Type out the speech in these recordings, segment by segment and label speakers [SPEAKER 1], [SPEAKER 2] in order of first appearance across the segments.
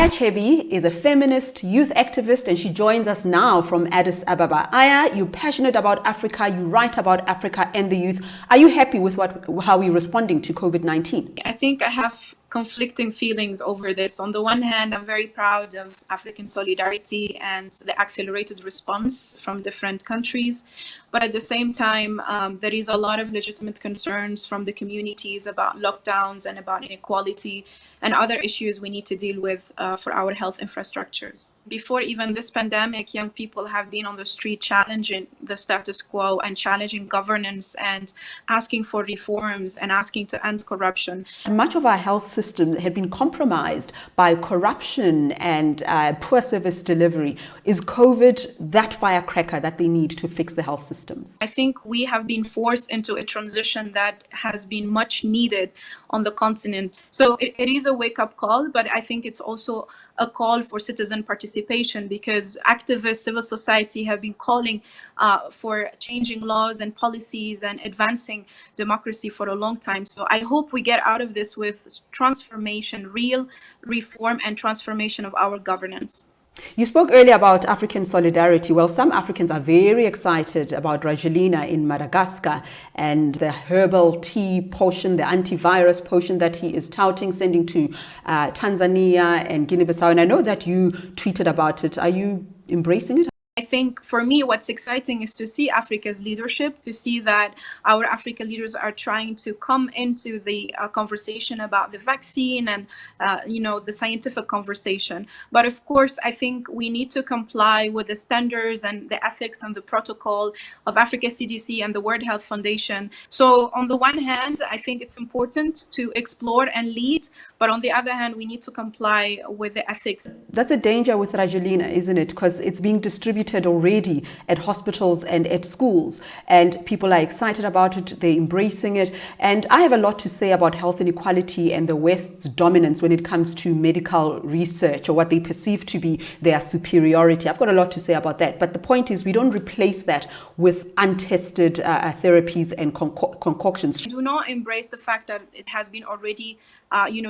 [SPEAKER 1] Aya Chebbi is a feminist youth activist and she joins us now from Addis Ababa. Aya, you're passionate about Africa, you write about Africa and the youth. Are you happy with how we're responding to COVID-19?
[SPEAKER 2] I think I have conflicting feelings over this. On the one hand, I'm very proud of African solidarity and the accelerated response from different countries. But at the same time, there is a lot of legitimate concerns from the communities about lockdowns and about inequality and other issues we need to deal with for our health infrastructures. Before even this pandemic, young people have been on the street challenging the status quo and challenging governance and asking for reforms and asking to end corruption.
[SPEAKER 1] Much of our health systems have been compromised by corruption and poor service delivery. Is COVID that firecracker that they need to fix the health systems?
[SPEAKER 2] I think we have been forced into a transition that has been much needed on the continent. So it is a wake-up call, but I think it's also a call for citizen participation because activists, civil society have been calling for changing laws and policies and advancing democracy for a long time. So I hope we get out of this with transformation, real reform and transformation of our governance.
[SPEAKER 1] You spoke earlier about African solidarity. Well, some Africans are very excited about Rajalina in Madagascar and the herbal tea potion, the antivirus potion that he is touting, sending to Tanzania and Guinea-Bissau. And I know that you tweeted about it. Are you embracing it?
[SPEAKER 2] I think for me, what's exciting is to see Africa's leadership, to see that our African leaders are trying to come into the conversation about the vaccine and, the scientific conversation. But of course, I think we need to comply with the standards and the ethics and the protocol of Africa CDC and the World Health Foundation. So on the one hand, I think it's important to explore and lead, but on the other hand, we need to comply with the ethics.
[SPEAKER 1] That's a danger with Rajalina, isn't it? Because it's being distributed already at hospitals and at schools, and people are excited about it, they're embracing it. And I have a lot to say about health inequality and the West's dominance when it comes to medical research, or what they perceive to be their superiority. I've got a lot to say about that, but the point is we don't replace that with untested therapies and concoctions.
[SPEAKER 2] Do not embrace the fact that it has been already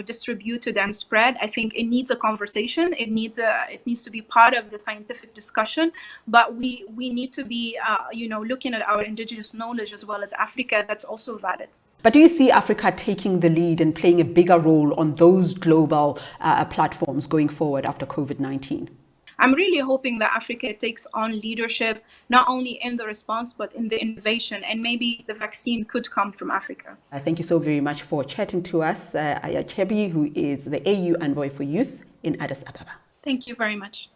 [SPEAKER 2] distributed and spread. I think it needs a conversation. It needs to be part of the scientific discussion. But we need to be, looking at our indigenous knowledge as well as Africa. That's also valid.
[SPEAKER 1] But do you see Africa taking the lead and playing a bigger role on those global platforms going forward after COVID-19?
[SPEAKER 2] I'm really hoping that Africa takes on leadership, not only in the response, but in the innovation. And maybe the vaccine could come from Africa.
[SPEAKER 1] Thank you so very much for chatting to us, Aya Chebbi, who is the AU Envoy for Youth in Addis Ababa.
[SPEAKER 2] Thank you very much.